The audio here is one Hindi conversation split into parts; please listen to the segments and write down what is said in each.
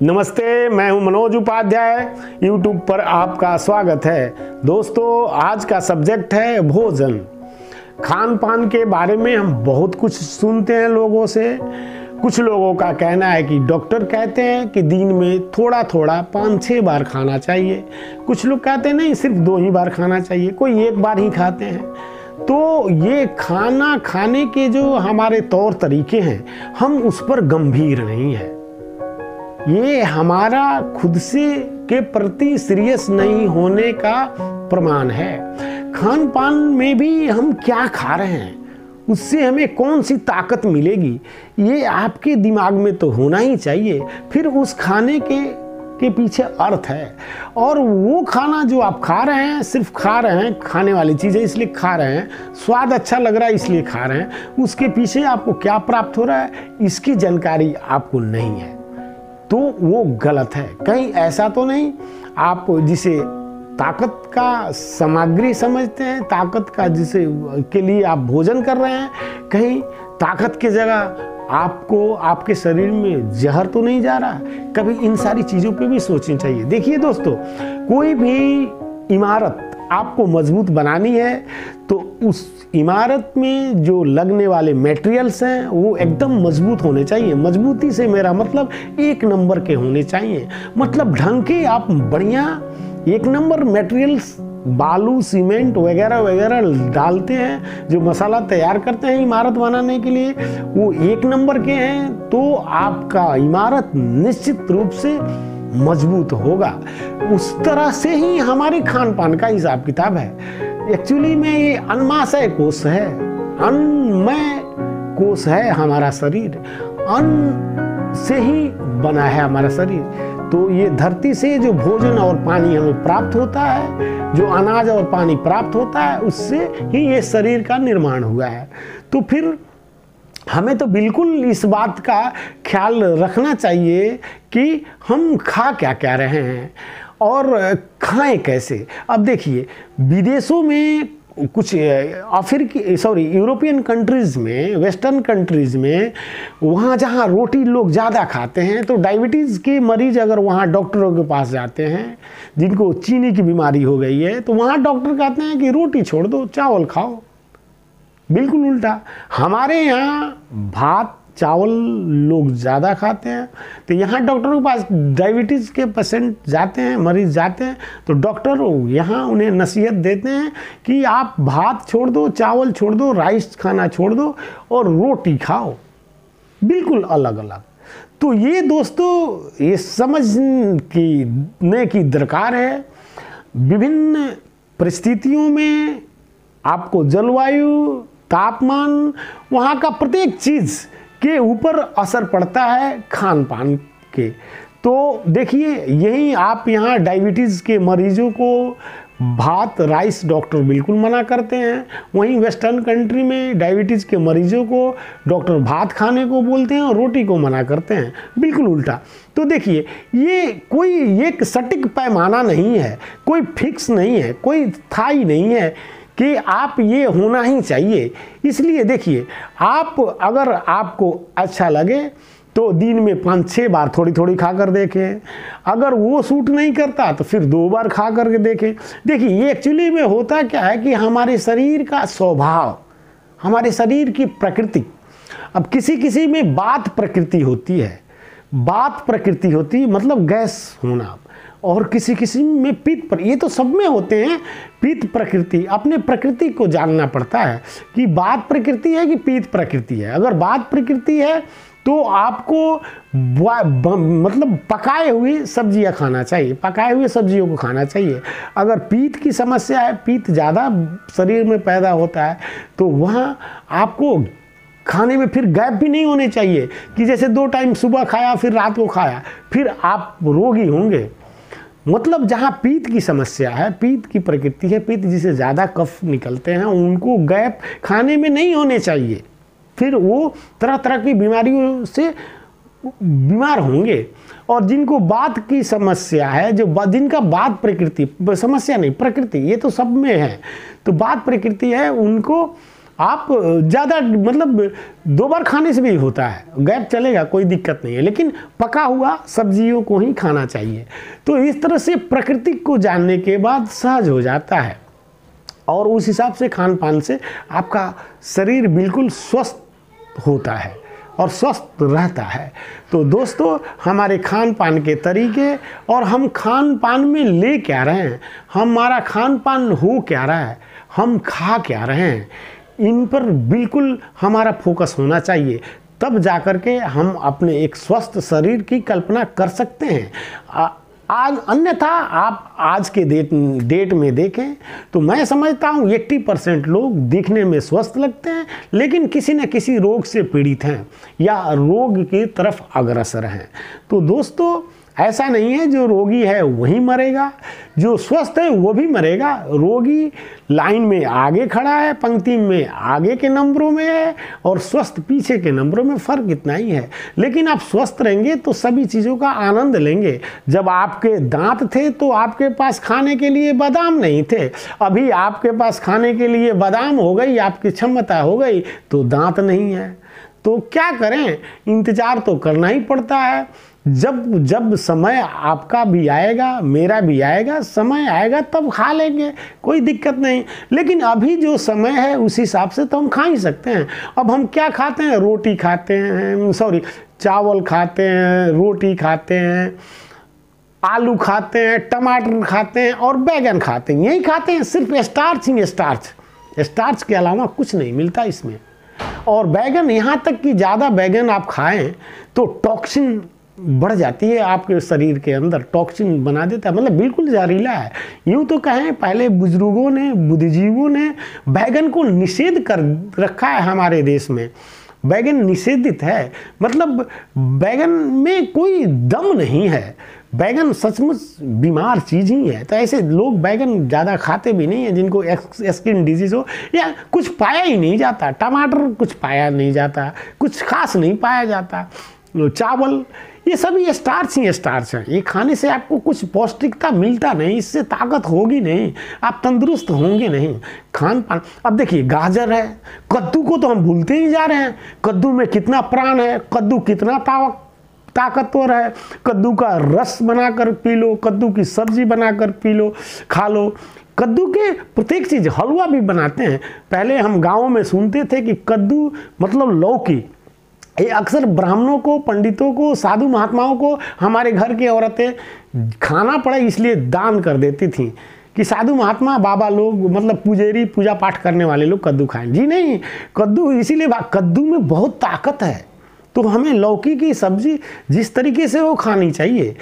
नमस्ते, मैं हूं मनोज उपाध्याय। YouTube पर आपका स्वागत है। दोस्तों, आज का सब्जेक्ट है भोजन। खान पान के बारे में हम बहुत कुछ सुनते हैं लोगों से। कुछ लोगों का कहना है कि डॉक्टर कहते हैं कि दिन में थोड़ा थोड़ा 5-6 बार खाना चाहिए। कुछ लोग कहते हैं नहीं, सिर्फ 2 ही बार खाना चाहिए, कोई 1 बार ही खाते हैं। तो ये खाना खाने के जो हमारे तौर तरीके हैं, हम उस पर गंभीर नहीं हैं। ये हमारा खुद से के प्रति सीरियस नहीं होने का प्रमाण है। खान पान में भी हम क्या खा रहे हैं, उससे हमें कौन सी ताकत मिलेगी, ये आपके दिमाग में तो होना ही चाहिए। फिर उस खाने के पीछे अर्थ है, और वो खाना जो आप खा रहे हैं, सिर्फ खा रहे हैं, खाने वाली चीज़ें इसलिए खा रहे हैं, स्वाद अच्छा लग रहा है इसलिए खा रहे हैं, उसके पीछे आपको क्या प्राप्त हो रहा है इसकी जानकारी आपको नहीं है, तो वो गलत है। कहीं ऐसा तो नहीं आप जिसे ताकत का सामग्री समझते हैं, ताकत का जिसे के लिए आप भोजन कर रहे हैं, कहीं ताकत की जगह आपको आपके शरीर में जहर तो नहीं जा रहा। कभी इन सारी चीज़ों पे भी सोचनी चाहिए। देखिए दोस्तों, कोई भी इमारत आपको मजबूत बनानी है तो उस इमारत में जो लगने वाले मटेरियल्स हैं वो एकदम मजबूत होने चाहिए। मजबूती से मेरा मतलब 1 नंबर के होने चाहिए, मतलब ढंग के आप बढ़िया 1 नंबर मटेरियल्स, बालू, सीमेंट वगैरह वगैरह डालते हैं, जो मसाला तैयार करते हैं इमारत बनाने के लिए, वो 1 नंबर के हैं, तो आपका इमारत निश्चित रूप से मजबूत होगा। उस तरह से ही हमारे खान पान का हिसाब किताब है। एक्चुअली में ये अन्नमय कोश है, अन्नमय कोश है हमारा शरीर, अन्न से ही बना है हमारा शरीर। तो ये धरती से जो भोजन और पानी हमें प्राप्त होता है, जो अनाज और पानी प्राप्त होता है, उससे ही ये शरीर का निर्माण हुआ है। तो फिर हमें तो बिल्कुल इस बात का ख्याल रखना चाहिए कि हम खा क्या क्या रहे हैं और खाएं कैसे। अब देखिए, विदेशों में कुछ यूरोपियन कंट्रीज़ में, वेस्टर्न कंट्रीज़ में, वहाँ जहाँ रोटी लोग ज़्यादा खाते हैं, तो डायबिटीज़ के मरीज़ अगर वहाँ डॉक्टरों के पास जाते हैं, जिनको चीनी की बीमारी हो गई है, तो वहाँ डॉक्टर कहते हैं कि रोटी छोड़ दो, चावल खाओ। बिल्कुल उल्टा हमारे यहाँ भात चावल लोग ज़्यादा खाते हैं, तो यहाँ डॉक्टरों के पास डायबिटीज़ के पेशेंट जाते हैं, मरीज़ जाते हैं, तो डॉक्टर यहाँ उन्हें नसीहत देते हैं कि आप भात छोड़ दो, चावल छोड़ दो, राइस खाना छोड़ दो और रोटी खाओ। बिल्कुल अलग अलग। तो ये दोस्तों, ये समझने की दरकार है। विभिन्न परिस्थितियों में आपको जलवायु, तापमान, वहाँ का प्रत्येक चीज़ के ऊपर असर पड़ता है खान पान के। तो देखिए, यही आप यहाँ डायबिटीज़ के मरीजों को भात राइस डॉक्टर बिल्कुल मना करते हैं, वहीं वेस्टर्न कंट्री में डायबिटीज़ के मरीजों को डॉक्टर भात खाने को बोलते हैं और रोटी को मना करते हैं। बिल्कुल उल्टा। तो देखिए, ये कोई एक सटीक पैमाना नहीं है, कोई फिक्स नहीं है, कोई स्थायी नहीं है कि आप ये होना ही चाहिए। इसलिए देखिए, आप अगर आपको अच्छा लगे तो दिन में 5-6 बार थोड़ी थोड़ी खा कर देखें। अगर वो सूट नहीं करता तो फिर 2 बार खा करके देखें। देखिए, ये एक्चुअली में होता क्या है कि हमारे शरीर का स्वभाव, हमारे शरीर की प्रकृति, अब किसी किसी में वात प्रकृति होती है, वात प्रकृति होती मतलब गैस होना, और किसी किसी में पित्त पर, ये तो सब में होते हैं पित्त प्रकृति। अपने प्रकृति को जानना पड़ता है कि वात प्रकृति है कि पित्त प्रकृति है। अगर वात प्रकृति है तो आपको मतलब पकाए हुए सब्जियां खाना चाहिए, पकाए हुए सब्जियों को खाना चाहिए। अगर पित्त की समस्या है, पित्त ज़्यादा शरीर में पैदा होता है, तो वहाँ आपको खाने में फिर गैप भी नहीं होने चाहिए कि जैसे 2 टाइम सुबह खाया फिर रात को खाया, फिर आप रोगी होंगे। मतलब जहाँ पित्त की समस्या है, पित्त की प्रकृति है, पित्त जिसे ज़्यादा कफ निकलते हैं, उनको गैप खाने में नहीं होने चाहिए, फिर वो तरह तरह की बीमारियों से बीमार होंगे। और जिनको वात की समस्या है, जो जिनका वात प्रकृति, समस्या नहीं प्रकृति, ये तो सब में है, तो वात प्रकृति है, उनको आप ज़्यादा मतलब 2 बार खाने से भी होता है, गैप चलेगा, कोई दिक्कत नहीं है, लेकिन पका हुआ सब्जियों को ही खाना चाहिए। तो इस तरह से प्रकृति को जानने के बाद सहज हो जाता है और उस हिसाब से खान पान से आपका शरीर बिल्कुल स्वस्थ होता है और स्वस्थ रहता है। तो दोस्तों, हमारे खान पान के तरीके और हम खान पान में ले क्या रहे हैं, हमारा खान पान हो क्या रहा है, हम खा क्या रहे हैं, इन पर बिल्कुल हमारा फोकस होना चाहिए। तब जाकर के हम अपने एक स्वस्थ शरीर की कल्पना कर सकते हैं। आज अन्यथा आप आज के डेट में देखें तो मैं समझता हूँ 80% लोग दिखने में स्वस्थ लगते हैं, लेकिन किसी न किसी रोग से पीड़ित हैं या रोग की तरफ अग्रसर हैं। तो दोस्तों, ऐसा नहीं है जो रोगी है वही मरेगा, जो स्वस्थ है वो भी मरेगा। रोगी लाइन में आगे खड़ा है, पंक्ति में आगे के नंबरों में है, और स्वस्थ पीछे के नंबरों में, फ़र्क इतना ही है। लेकिन आप स्वस्थ रहेंगे तो सभी चीज़ों का आनंद लेंगे। जब आपके दांत थे तो आपके पास खाने के लिए बादाम नहीं थे, अभी आपके पास खाने के लिए बादाम हो गई, आपकी क्षमता हो गई तो दांत नहीं है। तो क्या करें, इंतज़ार तो करना ही पड़ता है। जब समय आपका भी आएगा, मेरा भी आएगा, समय आएगा तब खा लेंगे, कोई दिक्कत नहीं। लेकिन अभी जो समय है उस हिसाब से तो हम खा ही सकते हैं। अब हम क्या खाते हैं, रोटी खाते हैं, चावल खाते हैं, रोटी खाते हैं, आलू खाते हैं, टमाटर खाते हैं और बैगन खाते हैं। यही खाते हैं, सिर्फ स्टार्च ही स्टार्च के अलावा कुछ नहीं मिलता इसमें। और बैगन, यहाँ तक कि ज़्यादा बैगन आप खाएं तो टॉक्सिन बढ़ जाती है आपके शरीर के अंदर, टॉक्सिन बना देता है, मतलब बिल्कुल जहरीला है। यूँ तो कहें, पहले बुजुर्गों ने, बुद्धिजीवियों ने बैगन को निषेध कर रखा है। हमारे देश में बैगन निषेधित है, मतलब बैगन में कोई दम नहीं है, बैगन सचमुच बीमार चीज़ ही है। तो ऐसे लोग बैगन ज़्यादा खाते भी नहीं है जिनको स्किन डिजीज़ हो या कुछ पाया ही नहीं जाता। टमाटर कुछ पाया नहीं जाता, कुछ खास नहीं पाया जाता। चावल, ये सभी स्टार्च ही स्टार्च हैं। ये खाने से आपको कुछ पौष्टिकता मिलता नहीं, इससे ताकत होगी नहीं, आप तंदुरुस्त होंगे नहीं। खान पान, अब देखिए गाजर है, कद्दू को तो हम भूलते ही जा रहे हैं। कद्दू में कितना प्राण है, कद्दू कितना ताकतवर है। कद्दू का रस बनाकर पी लो, कद्दू की सब्जी बनाकर पी लो, खा लो। कद्दू के प्रत्येक चीज़, हलवा भी बनाते हैं। पहले हम गाँव में सुनते थे कि कद्दू मतलब लौकी। ये अक्सर ब्राह्मणों को, पंडितों को, साधु महात्माओं को हमारे घर की औरतें खाना पड़े इसलिए दान कर देती थीं कि साधु महात्मा, बाबा लोग, मतलब पुजेरी, पूजा पाठ करने वाले लोग कद्दू खाएं। जी नहीं, कद्दू इसीलिए, कद्दू में बहुत ताकत है। तो हमें लौकी की सब्जी जिस तरीके से वो खानी चाहिए,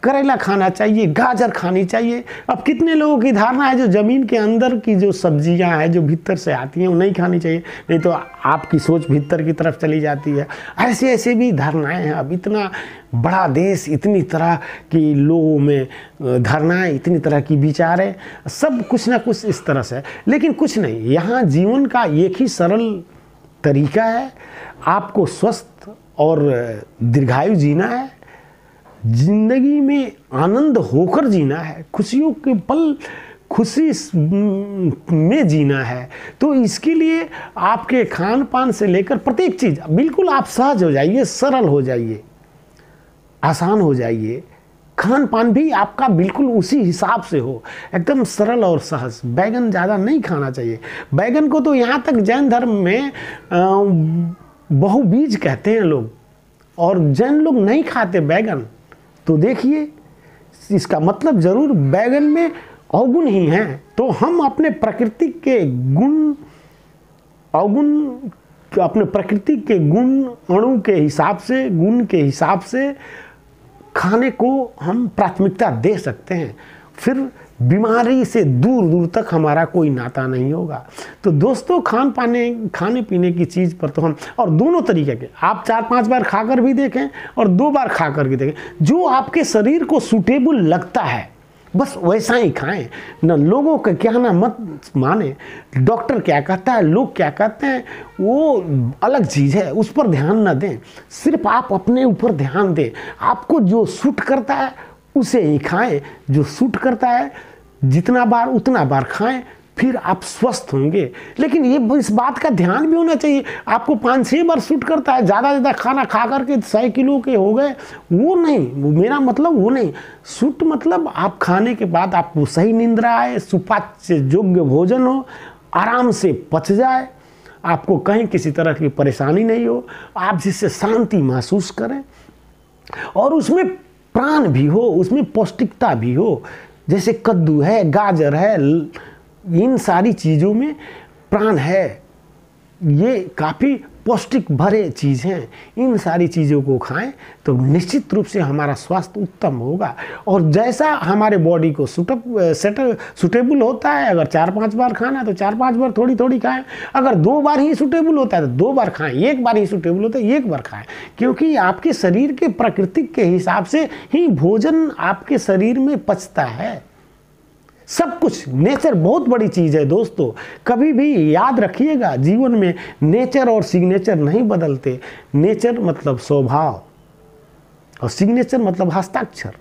करेला खाना चाहिए, गाजर खानी चाहिए। अब कितने लोगों की धारणा है जो ज़मीन के अंदर की जो सब्जियां हैं, जो भीतर से आती हैं, वो नहीं खानी चाहिए, नहीं तो आपकी सोच भीतर की तरफ चली जाती है। ऐसे ऐसे भी धारणाएं हैं। अब इतना बड़ा देश, इतनी तरह की लोगों में धारणाएं, इतनी तरह की विचारें, सब कुछ ना कुछ इस तरह से। लेकिन कुछ नहीं, यहाँ जीवन का एक ही सरल तरीका है, आपको स्वस्थ और दीर्घायु जीना है, जिंदगी में आनंद होकर जीना है, खुशियों के पल खुशी में जीना है। तो इसके लिए आपके खान पान से लेकर प्रत्येक चीज़ बिल्कुल आप सहज हो जाइए, सरल हो जाइए, आसान हो जाइए। खान पान भी आपका बिल्कुल उसी हिसाब से हो, एकदम सरल और सहज। बैगन ज़्यादा नहीं खाना चाहिए। बैगन को तो यहाँ तक जैन धर्म में बहुबीज कहते हैं लोग, और जैन लोग नहीं खाते बैगन। तो देखिए, इसका मतलब जरूर बैगन में अवगुण ही हैं। तो हम अपने प्रकृति के गुण, अवगुण, अपने प्रकृति के गुण, अणु के हिसाब से, गुण के हिसाब से खाने को हम प्राथमिकता दे सकते हैं। फिर बीमारी से दूर दूर तक हमारा कोई नाता नहीं होगा। तो दोस्तों, खाने पीने की चीज़ पर तो हम, और दोनों तरीके के, आप 4-5 बार खाकर भी देखें और 2 बार खाकर भी देखें। जो आपके शरीर को सूटेबल लगता है बस वैसा ही खाएं। न लोगों का कहना मत माने, डॉक्टर क्या कहता है, लोग क्या कहते हैं, वो अलग चीज़ है, उस पर ध्यान न दें। सिर्फ आप अपने ऊपर ध्यान दें। आपको जो सूट करता है उसे ही खाएं, जो सूट करता है जितना बार उतना बार खाएं, फिर आप स्वस्थ होंगे। लेकिन ये इस बात का ध्यान भी होना चाहिए, आपको 5-6 बार शूट करता है, ज़्यादा खाना खा करके 100 किलो के हो गए, वो नहीं, वो मेरा मतलब वो नहीं। शूट मतलब आप खाने के बाद आपको सही निंद्रा आए, सुपाच्य योग्य भोजन हो, आराम से पच जाए, आपको कहीं किसी तरह की परेशानी नहीं हो, आप जिससे शांति महसूस करें और उसमें प्राण भी हो, उसमें पौष्टिकता भी हो। जैसे कद्दू है, गाजर है, इन सारी चीज़ों में प्राण है, ये काफ़ी पौष्टिक भरे चीज़ हैं। इन सारी चीज़ों को खाएं तो निश्चित रूप से हमारा स्वास्थ्य उत्तम होगा। और जैसा हमारे बॉडी को सूटेबल होता है, अगर 4-5 बार खाना है तो 4-5 बार थोड़ी थोड़ी खाएं। अगर 2 बार ही सूटेबल होता है तो 2 बार खाएं, 1 बार ही सूटेबल होता है 1 बार खाएं। क्योंकि आपके शरीर के प्रकृति के हिसाब से ही भोजन आपके शरीर में पचता है। सब कुछ नेचर बहुत बड़ी चीज़ है दोस्तों, कभी भी याद रखिएगा, जीवन में नेचर और सिग्नेचर नहीं बदलते। नेचर मतलब स्वभाव और सिग्नेचर मतलब हस्ताक्षर।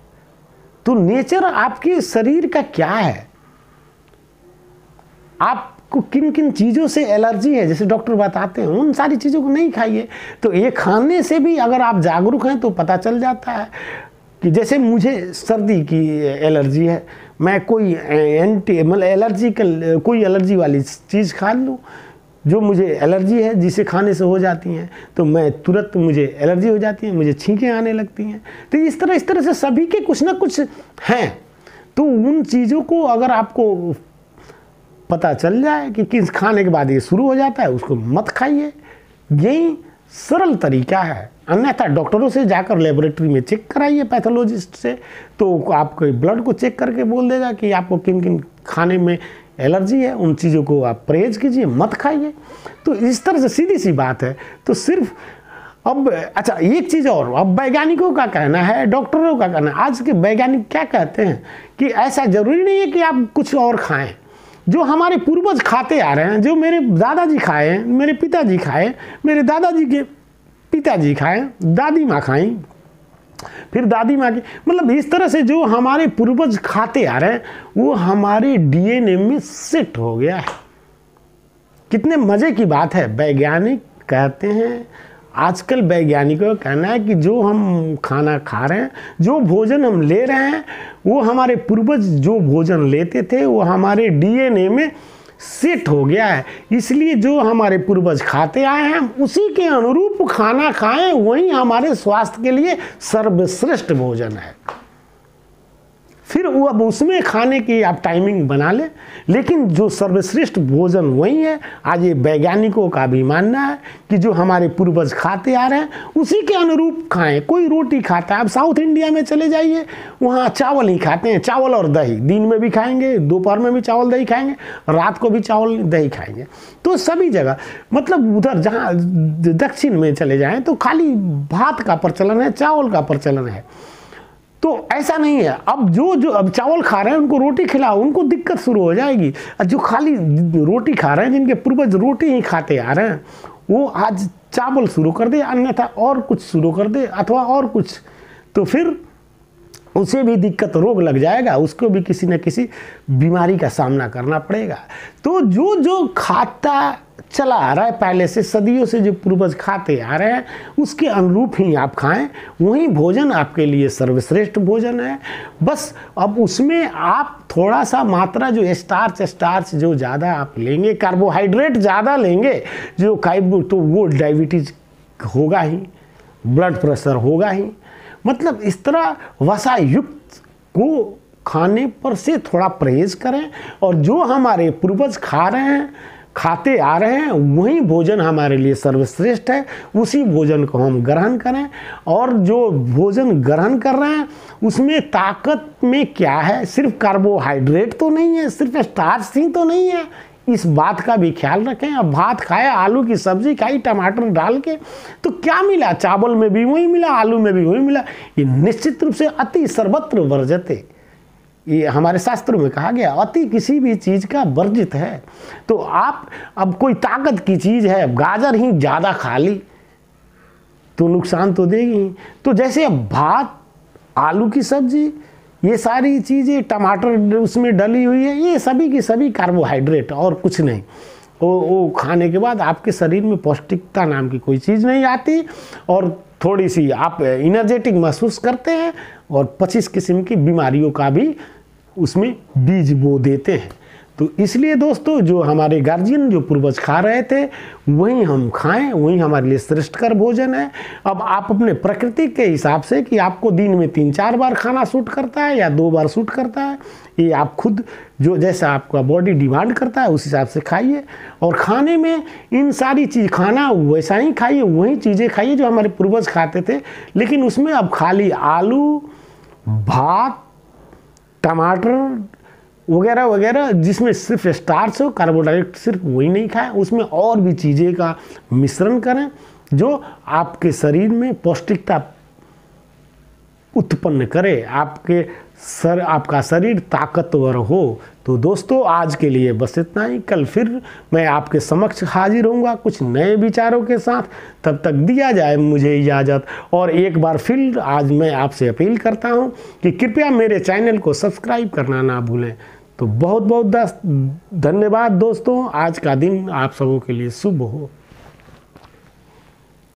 तो नेचर आपके शरीर का क्या है, आपको किन किन चीज़ों से एलर्जी है, जैसे डॉक्टर बताते हैं, उन सारी चीज़ों को नहीं खाइए। तो ये खाने से भी अगर आप जागरूक हैं तो पता चल जाता है कि जैसे मुझे सर्दी की एलर्जी है, मैं कोई मतलब एलर्जिकल कोई एलर्जी वाली चीज़ खा लूँ जो मुझे एलर्जी है, जिसे खाने से हो जाती हैं, तो मैं तुरंत मुझे एलर्जी हो जाती है, मुझे छींकें आने लगती हैं। तो इस तरह से सभी के कुछ ना कुछ हैं। तो उन चीज़ों को अगर आपको पता चल जाए कि किस खाने के बाद ये शुरू हो जाता है, उसको मत खाइए। यही सरल तरीका है। अन्यथा डॉक्टरों से जाकर लेबोरेटरी में चेक कराइए, पैथोलॉजिस्ट से, तो आपके ब्लड को चेक करके बोल देगा कि आपको किन किन खाने में एलर्जी है, उन चीज़ों को आप परहेज कीजिए, मत खाइए। तो इस तरह से सीधी सी बात है। तो सिर्फ अब अच्छा एक चीज़ और, अब वैज्ञानिकों का कहना है, डॉक्टरों का कहना है, आज के वैज्ञानिक क्या कहते हैं कि ऐसा ज़रूरी नहीं है कि आप कुछ और खाएँ। जो हमारे पूर्वज खाते आ रहे हैं, जो मेरे दादाजी खाए हैं, मेरे पिताजी खाए, मेरे दादाजी के पिताजी खाए, दादी माँ खाई, फिर दादी माँ की, मतलब इस तरह से जो हमारे पूर्वज खाते आ रहे हैं वो हमारे डीएनए में सेट हो गया है। कितने मज़े की बात है। वैज्ञानिक कहते हैं, आजकल वैज्ञानिकों का कहना है कि जो हम खाना खा रहे हैं, जो भोजन हम ले रहे हैं, वो हमारे पूर्वज जो भोजन लेते थे वो हमारे डीएनए में सेट हो गया है। इसलिए जो हमारे पूर्वज खाते आए हैं उसी के अनुरूप खाना खाएं, वही हमारे स्वास्थ्य के लिए सर्वश्रेष्ठ भोजन है। फिर वो अब उसमें खाने की आप टाइमिंग बना लें, लेकिन जो सर्वश्रेष्ठ भोजन वही है। आज ये वैज्ञानिकों का भी मानना है कि जो हमारे पूर्वज खाते आ रहे हैं उसी के अनुरूप खाएं। कोई रोटी खाता है, अब साउथ इंडिया में चले जाइए, वहाँ चावल ही खाते हैं, चावल और दही। दिन में भी खाएंगे, दोपहर में भी चावल दही खाएंगे, रात को भी चावल दही खाएंगे। तो सभी जगह, मतलब उधर जहाँ दक्षिण में चले जाएँ तो खाली भात का प्रचलन है, चावल का प्रचलन है। तो ऐसा नहीं है। अब जो अब चावल खा रहे हैं उनको रोटी खिलाओ, उनको दिक्कत शुरू हो जाएगी। जो खाली रोटी खा रहे हैं, जिनके पूर्वज रोटी ही खाते आ रहे हैं, वो आज चावल शुरू कर दे, अन्यथा और कुछ शुरू कर दे अथवा और कुछ, तो फिर उसे भी दिक्कत, रोग लग जाएगा, उसको भी किसी न किसी बीमारी का सामना करना पड़ेगा। तो जो खाता चला आ रहा है पहले से, सदियों से जो पूर्वज खाते आ रहे हैं उसके अनुरूप ही आप खाएं, वही भोजन आपके लिए सर्वश्रेष्ठ भोजन है। बस अब उसमें आप थोड़ा सा मात्रा जो स्टार्च जो ज़्यादा आप लेंगे, कार्बोहाइड्रेट ज़्यादा लेंगे, जो तो वो डायबिटीज़ होगा ही, ब्लड प्रेशर होगा ही। मतलब इस तरह वसा युक्त को खाने पर से थोड़ा परहेज करें, और जो हमारे पूर्वज खा रहे हैं, खाते आ रहे हैं, वही भोजन हमारे लिए सर्वश्रेष्ठ है। उसी भोजन को हम ग्रहण करें, और जो भोजन ग्रहण कर रहे हैं उसमें ताकत में क्या है, सिर्फ कार्बोहाइड्रेट तो नहीं है, सिर्फ स्टार्च ही तो नहीं है, इस बात का भी ख्याल रखें। अब भात खाया, आलू की सब्जी खाई टमाटर डाल के, तो क्या मिला, चावल में भी वही मिला, आलू में भी वही मिला। ये निश्चित रूप से अति सर्वत्र वर्जते, ये हमारे शास्त्रों में कहा गया, अति किसी भी चीज़ का वर्जित है। तो आप अब कोई ताकत की चीज़ है, गाजर ही ज़्यादा खा ली तो नुकसान तो देगी ही। तो जैसे अब भात, आलू की सब्जी ये सारी चीज़ें, टमाटर उसमें डली हुई है, ये सभी की सभी कार्बोहाइड्रेट और कुछ नहीं। वो खाने के बाद आपके शरीर में पौष्टिकता नाम की कोई चीज़ नहीं आती और थोड़ी सी आप एनर्जेटिक महसूस करते हैं और 25 किस्म की बीमारियों का भी उसमें बीज बो देते हैं। तो इसलिए दोस्तों, जो हमारे गार्जियन, जो पूर्वज खा रहे थे, वही हम खाएं, वही हमारे लिए श्रेष्ठकर भोजन है। अब आप अपने प्रकृति के हिसाब से कि आपको दिन में 3-4 बार खाना सूट करता है या 2 बार सूट करता है, ये आप खुद जो जैसा आपका बॉडी डिमांड करता है उस हिसाब से खाइए। और खाने में इन सारी चीज़, खाना वैसा ही खाइए, वही चीज़ें खाइए जो हमारे पूर्वज खाते थे, लेकिन उसमें अब खाली आलू, भात, टमाटर वगैरह वगैरह, जिसमें सिर्फ स्टार्च हो, कार्बोहाइड्रेट सिर्फ वही नहीं खाएं, उसमें और भी चीज़ें का मिश्रण करें जो आपके शरीर में पौष्टिकता उत्पन्न करे, आपका शरीर ताकतवर हो। तो दोस्तों, आज के लिए बस इतना ही। कल फिर मैं आपके समक्ष हाजिर होऊंगा कुछ नए विचारों के साथ। तब तक दिया जाए मुझे इजाज़त। और एक बार फिर आज मैं आपसे अपील करता हूं कि कृपया मेरे चैनल को सब्सक्राइब करना ना भूलें। तो बहुत बहुत धन्यवाद दोस्तों। आज का दिन आप सबों के लिए शुभ हो।